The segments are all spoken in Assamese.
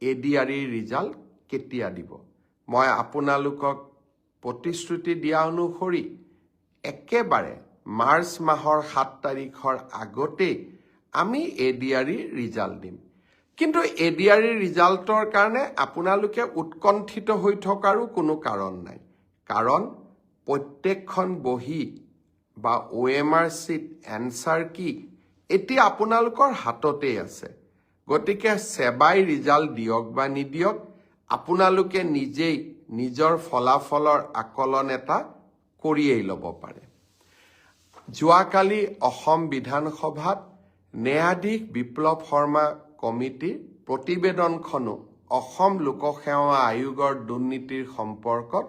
এডিআৰিৰ ৰিজাল্ট কেতিয়া দিব। মই আপোনালোকক প্ৰতিশ্ৰুতি দিয়া অনুসৰি একেবাৰে মাৰ্চ মাহৰ 7 তাৰিখৰ আগতেই আমি এডিআৰিৰ ৰিজাল্ট দিম। কিন্তু এডিআৰিৰ ৰিজাল্টৰ কাৰণে আপোনালোকে উৎকণ্ঠিত হৈ থকাৰো কোনো কাৰণ নাই। কাৰণ প্ৰত্যেকখন বহি বা OMR চিট এনচাৰ কি এতিয়া আপোনালোকৰ হাততেই আছে। গতিকে সেৱাই ৰিজাল্ট দিয়ক বা নিদিয়ক, আপোনালোকে নিজেই নিজৰ ফলাফলৰ আকলন এটা কৰিয়েই ল'ব পাৰে। যোৱাকালি অসম বিধানসভাত ন্যায়াধীশ বিপ্লৱ শৰ্মা কমিটিৰ প্ৰতিবেদনখনো অসম লোকসেৱা আয়োগৰ দুৰ্নীতিৰ সম্পৰ্কত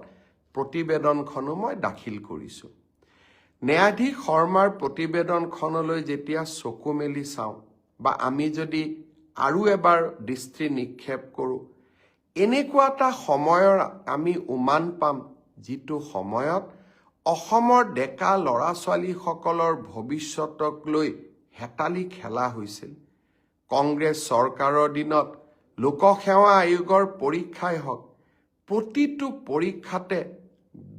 প্ৰতিবেদনখনো মই দাখিল কৰিছোঁ। ন্যায়াধীশ শৰ্মাৰ প্ৰতিবেদনখনলৈ যেতিয়া চকু মেলি চাওঁ বা আমি যদি আৰু এবাৰ দৃষ্টি নিক্ষেপ কৰোঁ, এনেকুৱা এটা সময়ৰ আমি উমান পাম যিটো সময়ত অসমৰ ডেকা ল'ৰা ছোৱালীসকলৰ ভৱিষ্যতক লৈ হেতালি খেলা হৈছিল। কংগ্ৰেছ চৰকাৰৰ দিনত লোকসেৱা আয়োগৰ পৰীক্ষাই হওক, প্ৰতিটো পৰীক্ষাতে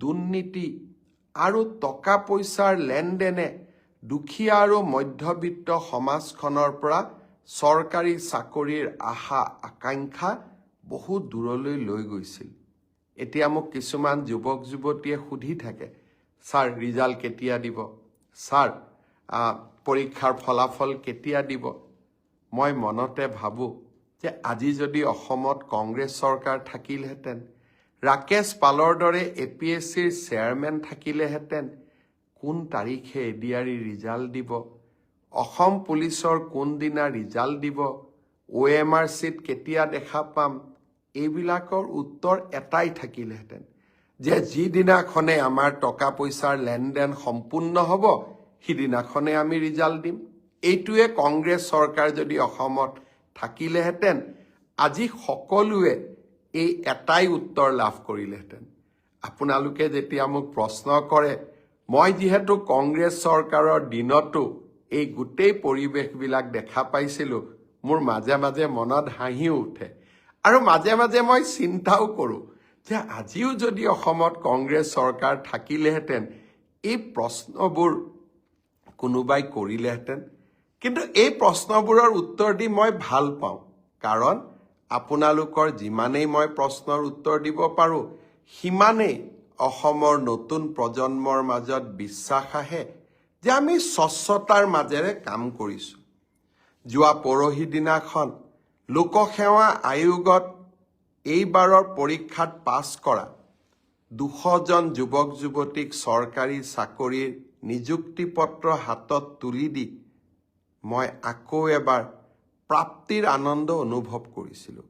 দুৰ্নীতি আৰু টকা পইচাৰ লেনদেনে দুখীয়া আৰু মধ্যবিত্ত সমাজখনৰ পৰা চৰকাৰী চাকৰিৰ আশা আকাংক্ষা বহু দূৰলৈ লৈ গৈছিল। এতিয়া মোক কিছুমান যুৱক যুৱতীয়ে সুধি থাকে, ছাৰ ৰিজাল্ট কেতিয়া দিব, ছাৰ পৰীক্ষাৰ ফলাফল কেতিয়া দিব। মই মনতে ভাবোঁ যে আজি যদি অসমত কংগ্ৰেছ চৰকাৰ থাকিলহেঁতেন, ৰাকেশ পালৰ দৰে APSCৰ চেয়াৰমেন থাকিলেহেঁতেন, কোন তাৰিখে এডিআৰিৰ ৰিজাল্ট দিব, অসম পুলিচৰ কোনদিনা ৰিজাল্ট দিব, OMR চিট কেতিয়া দেখা পাম, এইবিলাকৰ উত্তৰ এটাই থাকিলহেঁতেন যে যিদিনাখনে আমাৰ টকা পইচাৰ লেনদেন সম্পূৰ্ণ হ'ব সিদিনাখনে আমি ৰিজাল্ট দিম। এইটোৱে কংগ্ৰেছ চৰকাৰ যদি অসমত থাকিলেহেঁতেন, আজি সকলোৱে এই এটাই উত্তৰ লাভ কৰিলেহেঁতেন। আপোনালোকে যেতিয়া মোক প্ৰশ্ন কৰে, মই যিহেতু কংগ্ৰেছ চৰকাৰৰ দিনতো এই গোটেই পৰিৱেশবিলাক দেখা পাইছিলোঁ, মোৰ মাজে মাজে মনত হাঁহিও উঠে আৰু মাজে মাজে মই চিন্তাও কৰোঁ যে আজিও যদি অসমত কংগ্ৰেছ চৰকাৰ থাকিলেহেঁতেন এই প্ৰশ্নবোৰ কোনোবাই কৰিলেহেঁতেন। কিন্তু এই প্ৰশ্নবোৰৰ উত্তৰ দি মই ভাল পাওঁ, কাৰণ আপোনালোকৰ যিমানেই মই প্ৰশ্নৰ উত্তৰ দিব পাৰোঁ, সিমানেই অসমৰ নতুন প্ৰজন্মৰ মাজত বিশ্বাস আহে যে আমি স্বচ্ছতাৰ মাজেৰে কাম কৰিছোঁ। যোৱা পৰহি দিনাখন লোকসেৱা আয়োগত এইবাৰৰ পৰীক্ষাত পাছ কৰা 200জন যুৱক যুৱতীক চৰকাৰী চাকৰিৰ নিযুক্তি পত্ৰ হাতত তুলি দি মই আকৌ এবাৰ প্ৰাপ্তিৰ আনন্দ অনুভৱ কৰিছিলোঁ।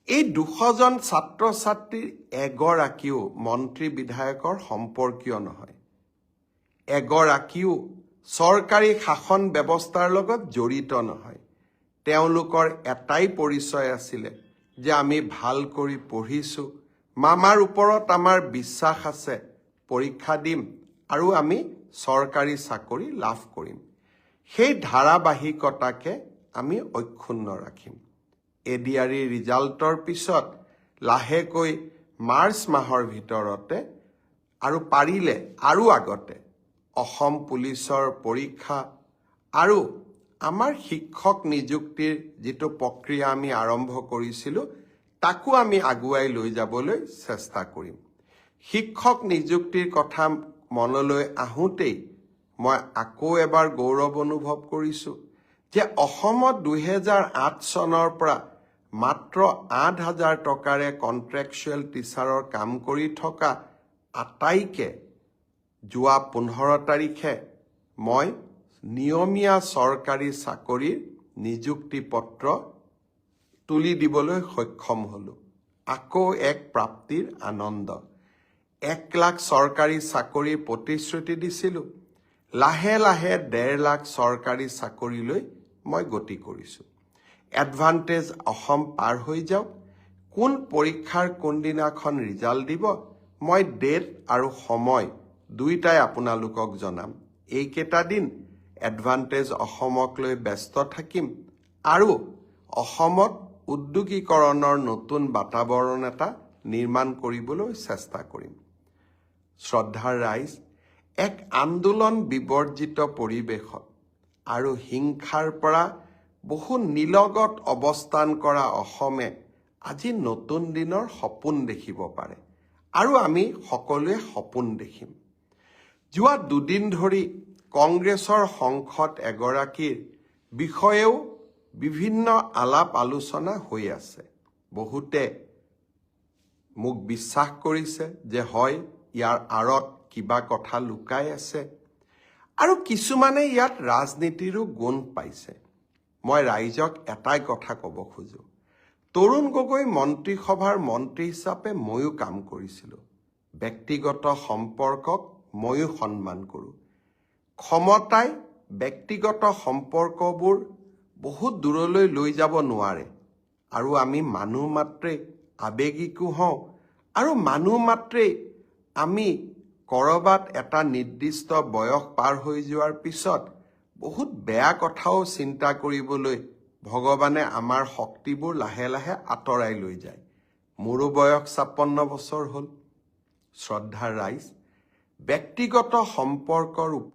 এই 200জন ছাত্ৰ ছাত্ৰীৰ এগৰাকীও মন্ত্ৰী বিধায়কৰ সম্পৰ্কীয় নহয়, এগৰাকীও চৰকাৰী শাসন ব্যৱস্থাৰ লগত জড়িত নহয়। তেওঁলোকৰ এটাই পৰিচয় আছিলে যে আমি ভাল কৰি পঢ়িছোঁ, মামাৰ ওপৰত আমাৰ বিশ্বাস আছে, পৰীক্ষা দিম আৰু আমি চৰকাৰী চাকৰি লাভ কৰিম। সেই ধাৰাবাহিকতাকে আমি অক্ষুণ্ণ ৰাখিম। এডিআৰিৰ ৰিজাল্টৰ পিছত লাহেকৈ মাৰ্চ মাহৰ ভিতৰতে আৰু পাৰিলে আৰু আগতে অসম পুলিচৰ পৰীক্ষা আৰু আমাৰ শিক্ষক নিযুক্তিৰ যিটো প্ৰক্ৰিয়া আমি আৰম্ভ কৰিছিলোঁ তাকো আমি আগুৱাই লৈ যাবলৈ চেষ্টা কৰিম। শিক্ষক নিযুক্তিৰ কথা মনলৈ আহোঁতেই মই আকৌ এবাৰ গৌৰৱ অনুভৱ কৰিছোঁ যে অসমত 2008 চনৰ পৰা মাত্ৰ 8,000 টকাৰে কণ্ট্ৰেকচুৱেল টিচাৰৰ কাম কৰি থকা আটাইকে যোৱা 15 তাৰিখে মই নিয়মীয়া চৰকাৰী চাকৰিৰ নিযুক্তি পত্ৰ তুলি দিবলৈ সক্ষম হ'লোঁ। আকৌ এক প্ৰাপ্তিৰ আনন্দ। 1 লাখ চৰকাৰী চাকৰিৰ প্ৰতিশ্ৰুতি দিছিলোঁ, লাহে লাহে 1.5 লাখ চৰকাৰী চাকৰিলৈ মই গতি কৰিছোঁ। এডভান্টেজ অসম পাৰ হৈ যাওক, কোন পৰীক্ষাৰ কোনদিনাখন ৰিজাল্ট দিব মই ডেট আৰু সময় দুইটাই আপোনালোকক জনাম। এইকেইটা দিন এডভান্টেজ অসমক লৈ ব্যস্ত থাকিম আৰু অসমত উদ্যোগীকৰণৰ নতুন বাতাবৰণ এটা নিৰ্মাণ কৰিবলৈ চেষ্টা কৰিম। শ্ৰদ্ধাৰ ৰাইজ, এক আন্দোলন বিবৰ্জিত পৰিৱেশত আৰু হিংসাৰ পৰা বহু নিলগত অৱস্থান কৰা অসমে আজি নতুন দিনৰ সপোন দেখিব পাৰে আৰু আমি সকলোৱে সপোন দেখিম। যোৱা দুদিন ধৰি কংগ্ৰেছৰ সংসদ এগৰাকীৰ বিষয়েও বিভিন্ন আলাপ আলোচনা হৈ আছে। বহুতে মোক বিশ্বাস কৰিছে যে হয় ইয়াৰ আঁৰত কিবা কথা লুকাই আছে আৰু কিছুমানে ইয়াত ৰাজনীতিৰো গুণ পাইছে। মই ৰাইজক এটাই কথা ক'ব খোজো, তৰুণ গগৈ মন্ত্ৰীসভাৰ মন্ত্ৰী হিচাপে ময়ো কাম কৰিছিলোঁ। ব্যক্তিগত সম্পৰ্কক ময়ো সন্মান কৰোঁ। ক্ষমতাই ব্যক্তিগত সম্পৰ্কবোৰ বহুত দূৰলৈ লৈ যাব নোৱাৰে আৰু আমি মানুহ মাত্ৰেই আৱেগিকো হওঁ আৰু মানুহ মাত্ৰেই আমি ক'ৰবাত এটা নিৰ্দিষ্ট বয়স পাৰ হৈ যোৱাৰ পিছত বহুত বেয়া কথাও চিন্তা কৰিবলৈ ভগৱানে আমাৰ শক্তিবোৰ লাহে লাহে আঁতৰাই লৈ যায়। মোৰো বয়স 56 বছৰ হ'ল। শ্ৰদ্ধাৰ ৰাইজ, ব্যক্তিগত সম্পৰ্কৰ